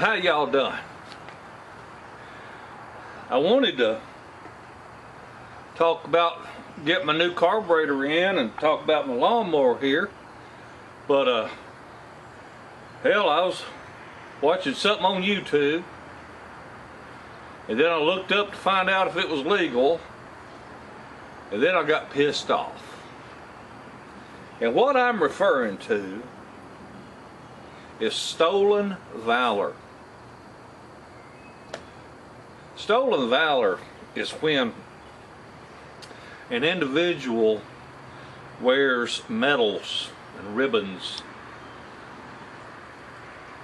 How y'all doing? I wanted to talk about getting my new carburetor in and talk about my lawnmower here, but hell, I was watching something on YouTube, and then I looked up to find out if it was legal, and then I got pissed off. And what I'm referring to is stolen valor. Stolen valor is when an individual wears medals and ribbons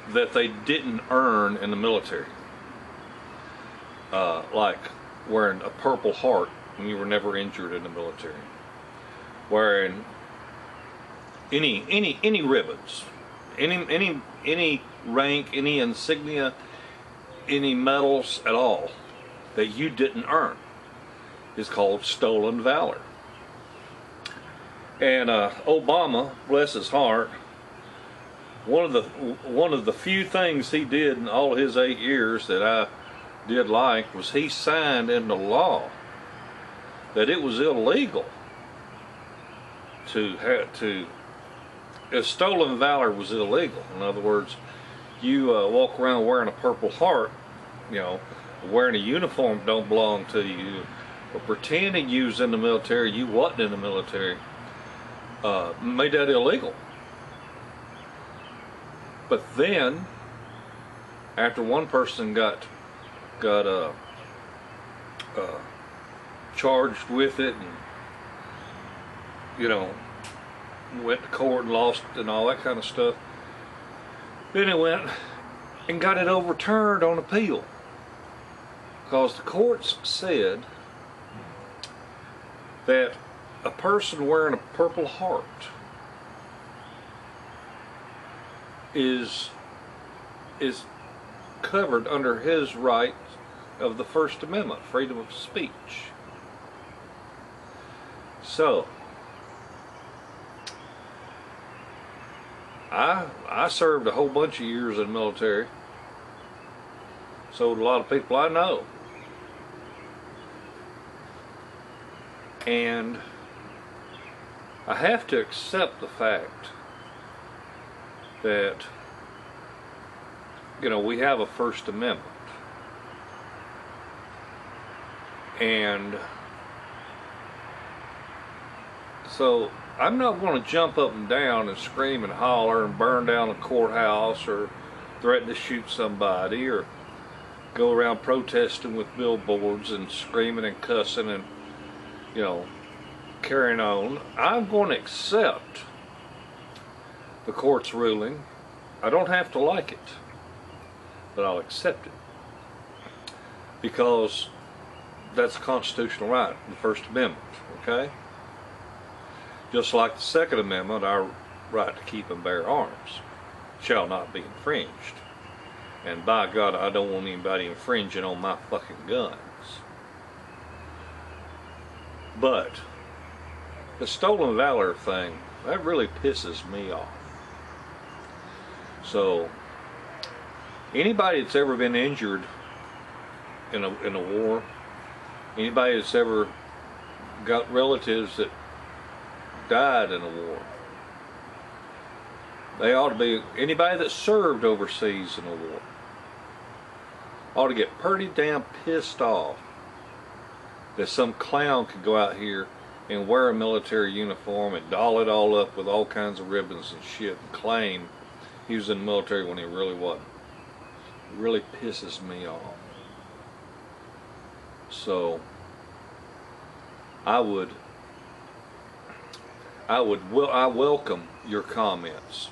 that they didn't earn in the military. Like wearing a Purple Heart when you were never injured in the military. Wearing any ribbons, any rank, any insignia, any medals at all that you didn't earn is called stolen valor. And Obama, bless his heart, one of the few things he did in all his 8 years that I did like was he signed into law that it was illegal if stolen valor was illegal. In other words, you walk around wearing a Purple Heart, you know, wearing a uniform don't belong to you, or pretending you was in the military, you wasn't in the military, made that illegal. But then, after one person got charged with it, and you know, went to court and lost and all that kind of stuff, then it went and got it overturned on appeal, because the courts said that a person wearing a Purple Heart is covered under his right of the First Amendment, freedom of speech. So I served a whole bunch of years in the military, so did a lot of people I know, and I have to accept the fact that, you know, we have a First Amendment, and so I'm not going to jump up and down and scream and holler and burn down a courthouse or threaten to shoot somebody or go around protesting with billboards and screaming and cussing and, you know, carrying on. I'm going to accept the court's ruling. I don't have to like it, but I'll accept it, because that's a constitutional right, the First Amendment, okay? Just like the Second Amendment, our right to keep and bear arms shall not be infringed. And by God, I don't want anybody infringing on my fucking guns. But the stolen valor thing, that really pisses me off. So anybody that's ever been injured in a war, anybody that's ever got relatives that died in a war, they ought to be, anybody that served overseas in a war ought to get pretty damn pissed off that some clown could go out here and wear a military uniform and doll it all up with all kinds of ribbons and shit and claim he was in the military when he really wasn't. It really pisses me off. So I welcome your comments.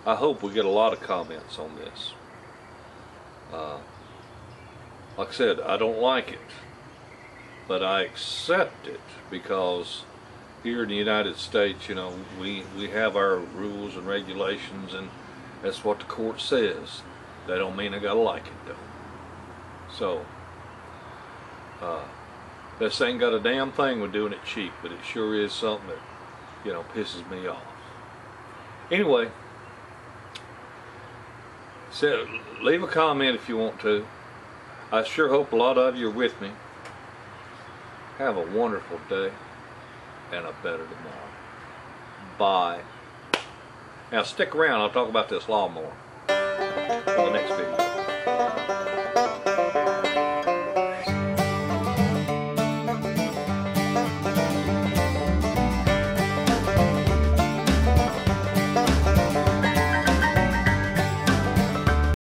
I hope we get a lot of comments on this. Like I said, I don't like it, but I accept it, because here in the United States, you know, we have our rules and regulations, and that's what the court says. That don't mean I gotta like it though. So this ain't got a damn thing with doing it cheap, but it sure is something that, you know, pisses me off. Anyway, leave a comment if you want to. I sure hope a lot of you are with me. Have a wonderful day and a better tomorrow. Bye. Now stick around, I'll talk about this lawnmower in the next video.